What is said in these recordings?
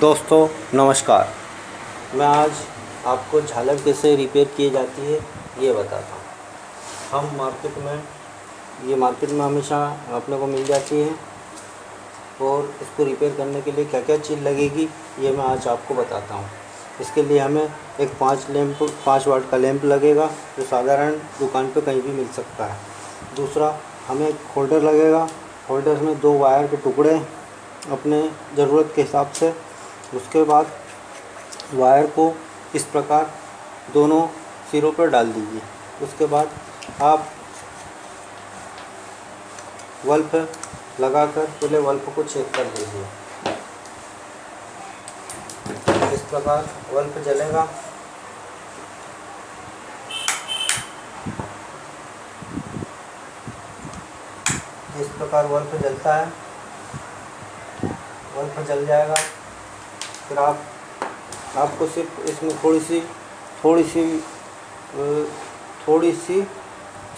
दोस्तों नमस्कार। मैं आज आपको झालर कैसे रिपेयर की जाती है ये बताता हूँ। हम मार्केट में हमेशा अपने को मिल जाती है और इसको रिपेयर करने के लिए क्या क्या चीज़ लगेगी ये मैं आज आपको बताता हूँ। इसके लिए हमें एक 5 वाट का लैंप लगेगा जो साधारण दुकान पे कहीं भी मिल सकता है। दूसरा हमें एक होल्डर लगेगा। होल्डर में 2 वायर के टुकड़े अपने ज़रूरत के हिसाब से। उसके बाद वायर को इस प्रकार दोनों सिरों पर डाल दीजिए। उसके बाद आप बल्ब लगाकर पहले बल्ब को चेक कर लीजिए। इस प्रकार बल्ब जलेगा। इस प्रकार बल्ब जलता है। बल्ब जल जाएगा। फिर आपको सिर्फ इसमें थोड़ी सी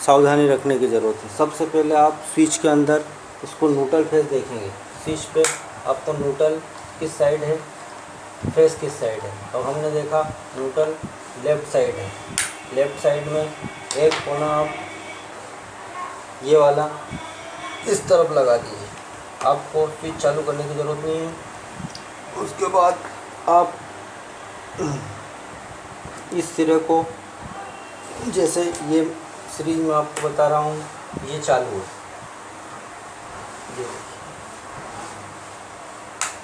सावधानी रखने की ज़रूरत है। सबसे पहले आप स्विच के अंदर इसको न्यूट्रल फेस देखेंगे। स्विच पे आपको न्यूट्रल किस साइड है, फेस किस साइड है। अब हमने देखा न्यूट्रल लेफ़्ट साइड है। लेफ़्ट साइड में एक कोना आप ये वाला इस तरफ लगा दीजिए। आपको स्विच चालू करने की ज़रूरत नहीं है। उसके बाद आप इस सिरे को, जैसे ये सीरीज में आपको बता रहा हूँ, ये चालू है,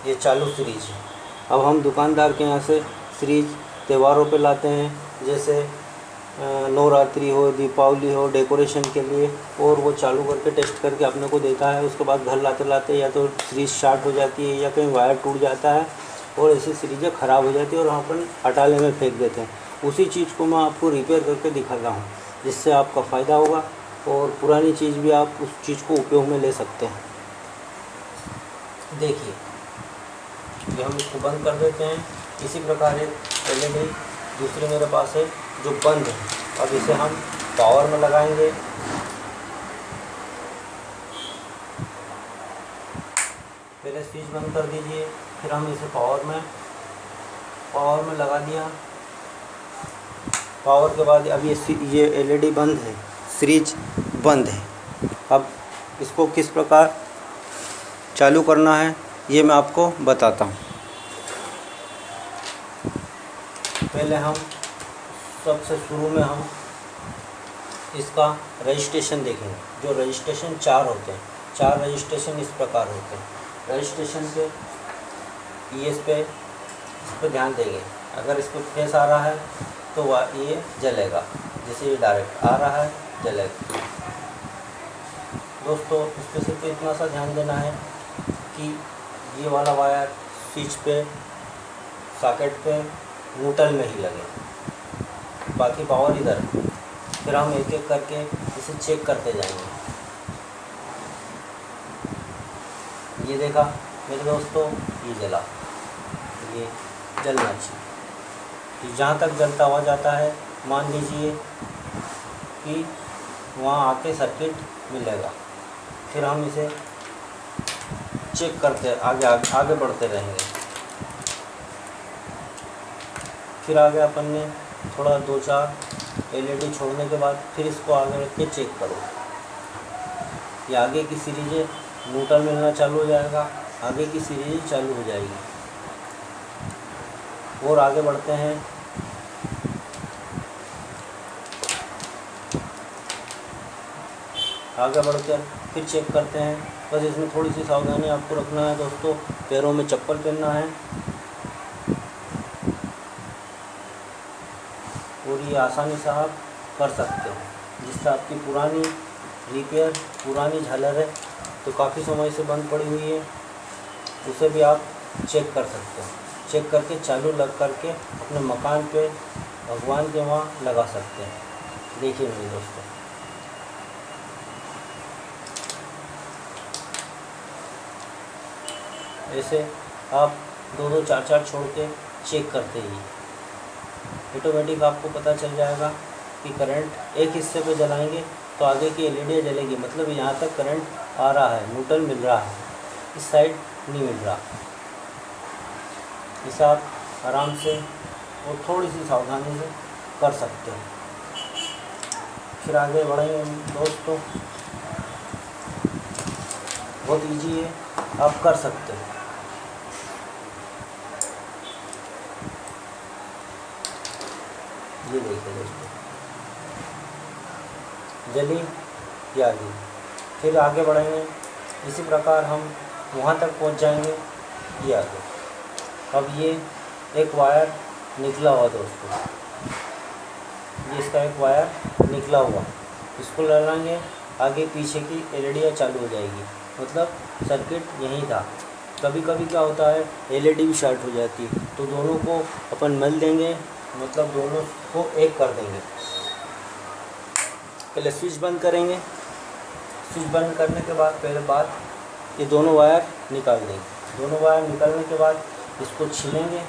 ये चालू सीरीज है। अब हम दुकानदार के यहाँ से सीरीज त्योहारों पे लाते हैं, जैसे नवरात्रि हो, दीपावली हो, डेकोरेशन के लिए, और वो चालू करके टेस्ट करके अपने को देता है। उसके बाद घर लाते लाते या तो सीरीज शार्ट हो जाती है या कहीं वायर टूट जाता है और ऐसी सीरीजें ख़राब हो जाती है और हम अपन हटाले में फेंक देते हैं। उसी चीज़ को मैं आपको रिपेयर करके दिखा रहा हूँ, जिससे आपका फ़ायदा होगा और पुरानी चीज़ भी आप उस चीज़ को उपयोग में ले सकते हैं। देखिए, ये हम इसको बंद कर देते हैं। इसी प्रकार एक LED दूसरी मेरे पास है जो बंद है। अब इसे हम पावर में लगाएंगे। पहले स्विच बंद कर दीजिए, फिर हम इसे पावर में लगा दिया। पावर के बाद अब ये LED बंद है, सीरीज बंद है। अब इसको किस प्रकार चालू करना है ये मैं आपको बताता हूँ। पहले हम सबसे शुरू में हम इसका रजिस्ट्रेशन देखेंगे। जो रजिस्ट्रेशन 4 होते हैं, 4 रजिस्ट्रेशन इस प्रकार होते हैं। रजिस्ट्रेशन पे इस पे ध्यान देंगे। अगर इस पर फेस आ रहा है तो ये जलेगा, जैसे ये डायरेक्ट आ रहा है जलेगा। दोस्तों, इस पर सिर्फ इतना सा ध्यान देना है कि ये वाला वायर स्विच पे, सॉकेट पे न्यूट्रल में ही लगे, बाकी पावर इधर। फिर हम एक एक करके इसे चेक करते जाएंगे। ये देखा मेरे दोस्तों, ये जला, ये जलना चाहिए। जहाँ तक जलता हुआ जाता है, मान लीजिए कि वहाँ आके सर्किट मिलेगा। फिर हम इसे चेक करते आगे बढ़ते रहेंगे। फिर आगे अपन ने थोड़ा 2-4 LED छोड़ने के बाद फिर इसको आगे रख के चेक करो। ये आगे की सीरीजें न्यूट्रल मिलना चालू हो जाएगा, आगे की सीरीज चालू हो जाएगी। और आगे बढ़ते हैं। आगे बढ़कर फिर चेक करते हैं। बस इसमें थोड़ी सी सावधानी आपको रखना है दोस्तों। पैरों में चप्पल पहनना है और ये आसानी से आप कर सकते हो, जिससे आपकी पुरानी झालर है तो काफ़ी समय से बंद पड़ी हुई है, उसे भी आप चेक कर सकते हो। चेक करके चालू लग करके अपने मकान पे, भगवान के वहाँ लगा सकते हैं। देखिए मेरे दोस्तों, ऐसे आप 2-2, 4-4 छोड़ के चेक करते ही ऑटोमेटिक आपको पता चल जाएगा कि करंट एक हिस्से पे जलाएंगे तो आगे की LED जलेगी। मतलब यहाँ तक करंट आ रहा है, न्यूट्रल मिल रहा है, इस साइड नहीं मिल रहा। इसे आप आराम से और थोड़ी सी सावधानी से कर सकते हैं। फिर आगे बढ़ेंगे दोस्तों, बहुत इजी है, आप कर सकते हैं। ये देखिए दोस्तों, जली या गई। फिर आगे बढ़ेंगे, इसी प्रकार हम वहाँ तक पहुँच जाएंगे। ये आगे अब ये एक वायर निकला हुआ दोस्तों, ये इसका एक वायर निकला हुआ, इसको लगाएंगे, आगे पीछे की एलईडी चालू हो जाएगी, मतलब सर्किट यही था। कभी कभी क्या होता है, एलईडी भी शॉर्ट हो जाती है, तो दोनों को अपन मिल देंगे, मतलब दोनों को एक कर देंगे। पहले स्विच बंद करेंगे, स्विच बंद करने के बाद पहले बात ये दोनों वायर निकाल देंगे। दोनों वायर निकालने के बाद इसको छीलेंगे,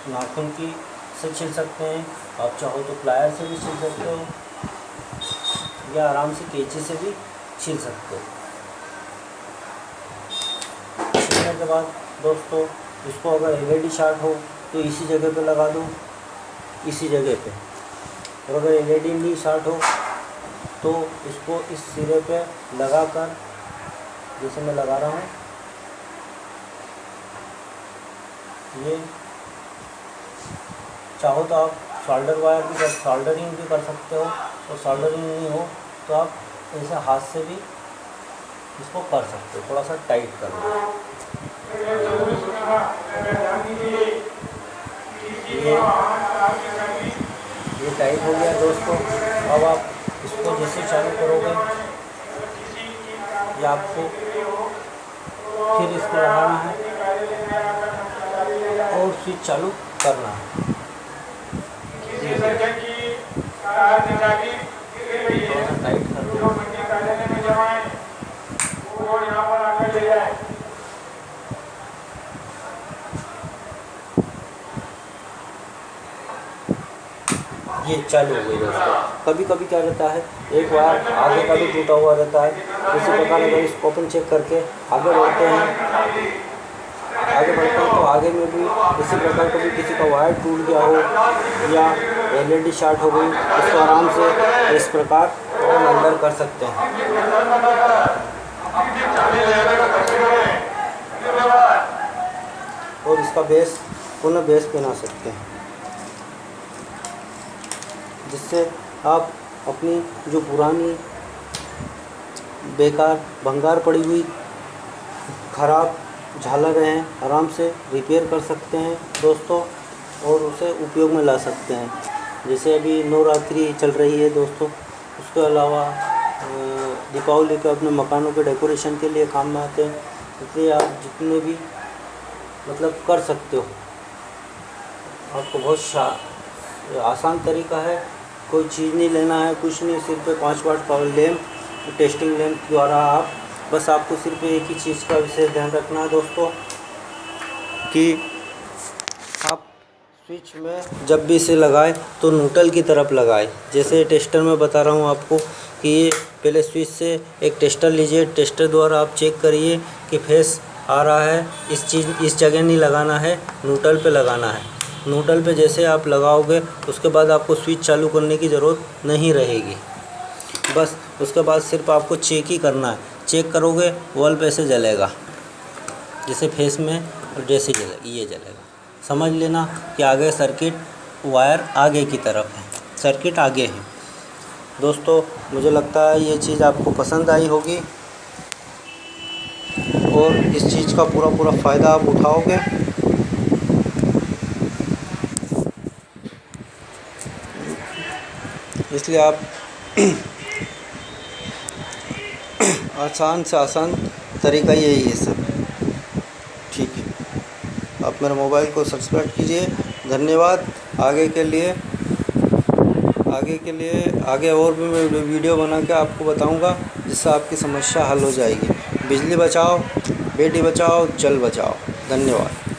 नाखून की से छील सकते हैं, आप चाहो तो प्लायर से भी छील सकते हो, या आराम से कैंची से भी छील सकते हो। छीलने के बाद दोस्तों इसको अगर एलईडी शॉर्ट हो तो इसी जगह पे लगा दो, इसी जगह पे। और अगर एलईडी नहीं शॉर्ट हो तो इसको इस सिरे पे लगाकर, जैसे मैं लगा रहा हूँ, ये चाहो तो आप सोल्डर वायर भी सोल्डरिंग भी कर सकते हो, और सोल्डरिंग नहीं हो तो आप ऐसे हाथ से भी इसको कर सकते हो, थोड़ा सा टाइट कर लो। ये टाइट हो गया दोस्तों। अब आप इसको जैसे चालू करोगे, ये आपको फिर इसको लगाना है और स्विच चालू करना है। थोड़ा सा टाइट कर दो। ये चालू हो गई दोस्तों। कभी कभी क्या रहता है, एक वायर आगे का भी टूटा हुआ रहता है। इसी प्रकार अगर इसको ओपन चेक करके आगे बढ़ते हैं, तो आगे में भी इसी प्रकार कभी किसी का वायर टूट गया हो या एलईडी शॉर्ट हो गई, इसको आराम से इस प्रकार हम अंदर कर सकते हैं। और इसका बेस पुनः बेस बना सकते हैं, जिससे आप अपनी जो पुरानी बेकार भंगार पड़ी हुई ख़राब झालर हैं आराम से रिपेयर कर सकते हैं दोस्तों, और उसे उपयोग में ला सकते हैं। जैसे अभी नवरात्रि चल रही है दोस्तों, उसके अलावा दीपावली के अपने मकानों के डेकोरेशन के लिए काम में आते हैं, इसलिए आप जितने भी मतलब कर सकते हो। आपको बहुत आसान तरीका है, कोई चीज़ नहीं लेना है, कुछ नहीं, सिर्फ 5 वाट का लैंप, टेस्टिंग लैंप द्वारा आप बस आपको सिर्फ एक ही चीज़ का विशेष ध्यान रखना है दोस्तों, कि आप स्विच में जब भी इसे लगाएं तो न्यूट्रल की तरफ लगाएं। जैसे टेस्टर में बता रहा हूँ आपको कि ये पहले स्विच से एक टेस्टर लीजिए, टेस्टर द्वारा आप चेक करिए कि फेस आ रहा है, इस जगह नहीं लगाना है, न्यूट्रल पे लगाना है। न्यूट्रल पे जैसे आप लगाओगे उसके बाद आपको स्विच चालू करने की ज़रूरत नहीं रहेगी। बस उसके बाद सिर्फ आपको चेक ही करना है, चेक करोगे बल्ब ऐसे जलेगा, जैसे फेस में, और जैसे ये जलेगा, समझ लेना कि आगे सर्किट वायर आगे की तरफ है, सर्किट आगे है। दोस्तों मुझे लगता है ये चीज़ आपको पसंद आई होगी और इस चीज़ का पूरा फ़ायदा आप उठाओगे। इसलिए आप आसान से आसान तरीका यही है सब। ठीक है, आप मेरे मोबाइल को सब्सक्राइब कीजिए। धन्यवाद। आगे और भी मैं वीडियो बना के आपको बताऊंगा, जिससे आपकी समस्या हल हो जाएगी। बिजली बचाओ, बेटी बचाओ, जल बचाओ। धन्यवाद।